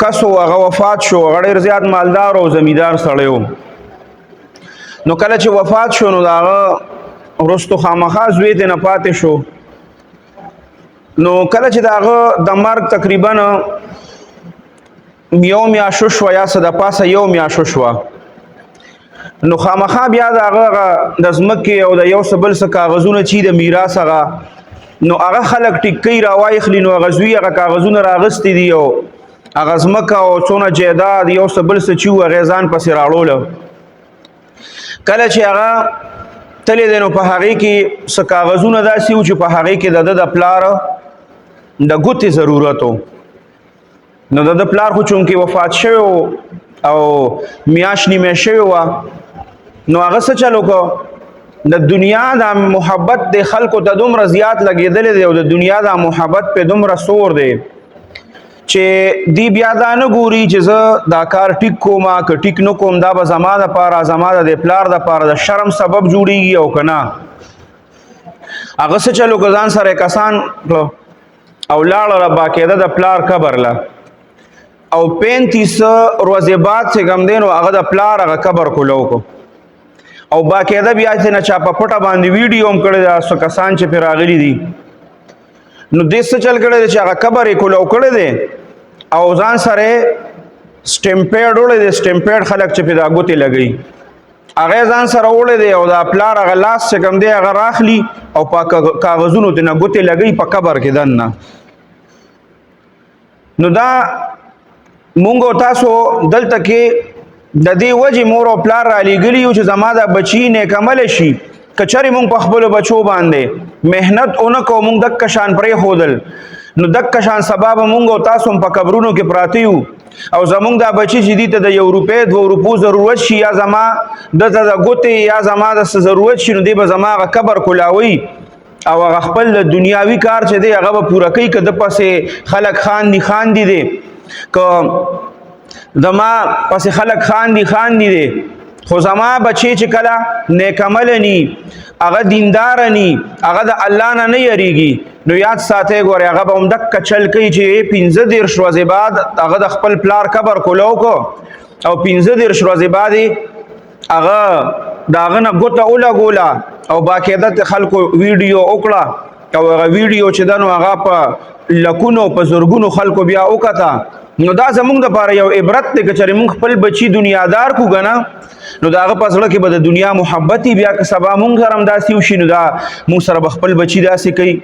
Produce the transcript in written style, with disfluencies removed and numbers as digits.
کس و هغه وفات شو، هغه ډېر زیات مالدار او زمیندار سړی و. نو کله چې وفات شو نو د هغه وروستو خامخا زوی ترې نه پاتې شو. نو کله چې د هغه د مرګ تقریبا یو میاشت شوه یا څه د پاسه یو میاشت شوه، نو خامخا بیا د هغه د ځمکې او د یو څه بل څه کاغذونه چې د میراث هغه، نو هغه خلک ټیکۍ راوایخلي، نو هغه زوی هغه کاغذونه راغستې دي او هغه ځمکه او څونه جایداد یو څه بل څه چې و هغې ځان پسې راړوله. کله چې هغه تللی دی نو په هغې کې څه کاغذونه داسې وو چې په هغې کې د ده د پلار د ګوتې ضرورت و. نو د ده پلار خو چونکې وفات شوی او میاشت نیمه شوې وه، نو هغه څه چل وکړه، د دنیا دا محبت د خلکو ته دومره زیات لګېدلی دی او د دنیا دا محبت پې دومره سور دی چې دی بیا دا نه ګوري چې زه دا کار ټیک کوم که ټیک نه کوم، دا به زما دپاره زما د پلار دپاره د شرم سبب جوړېږي او که نه. هغه څه چل وکړه، ځان سره یې کسان کړه او لاړله باقاعده د پلار قبر له، او 35 ورځې بعد چې کوم دی نو هغه د پلار هغه قبر کوله وکړو او باقاعده بیا چې نه چا په پټه باندې ویډیو هم کړی دا څو کسان چې پرې راغلي دي. نو دې څه چل کړی دی چې هغه قبر یې کولاو کړی دی او ځان سره یې سټمپیډ وړی دی، سټمپیډ خلک چې پرې دا ګوتې لګوي هغه یې ځان سره وړی دی او دا پلار هغه لاس چې کوم دی هغه راخلي او په کاغذونو ترې نه ګوتې لګوي په قبر کې دننه. نو دا مونږ او تاسو دلته کې د دې وجې مور او پلار را لېږلي یو چې زما دا بچي نیکعمله شي. که چېرې مونږ په خپلو بچو باندې محنت ونه کوو، مونږ دکه شان پرېښودل، نو دکه شان سبا به مونږ او تاسو هم په قبرونو کې پراته یو او زمونږ دا بچي چې دي ته د 1 روپۍ 2 روپو ضرورت شي یا زما دته د ګوتې یا زما د څه ضرورت شي، نو دی به زما هغه قبر کولاوي او هغه خپل دنیاوي کار چې دی هغه به پوره کوي. که د پسې خلک خاندي دی، که زما پسې خلک خاندي دی، خو زما بچی چې کله نیکعمله ني، هغه دینداره ني، هغه د الله نه نه یریږي، نو یاد ساتئ ګورئ هغه به همدکه چل کوي چې 15 ورځې بعد هغه د خپل پلار قبر کولاو کو او 15 ورځې بعد هغه د هغه نه ګوته ولګوله او باقاعده خلکو ویډیو وکړه او هغه ویډیو چې ده نو هغه په لکونو په زرګونو خلکو بیا وکته. نو دا زمونږ دپاره یو عبرت دی که چېرې مونږ خپل بچي دنیادار کو که نه، نو د هغه په زړه کې به د دنیا محبت وي. بیا که سبا مونږ سره هم داسې وشي نو دا مونږ سره به خپل بچي داسې کوي.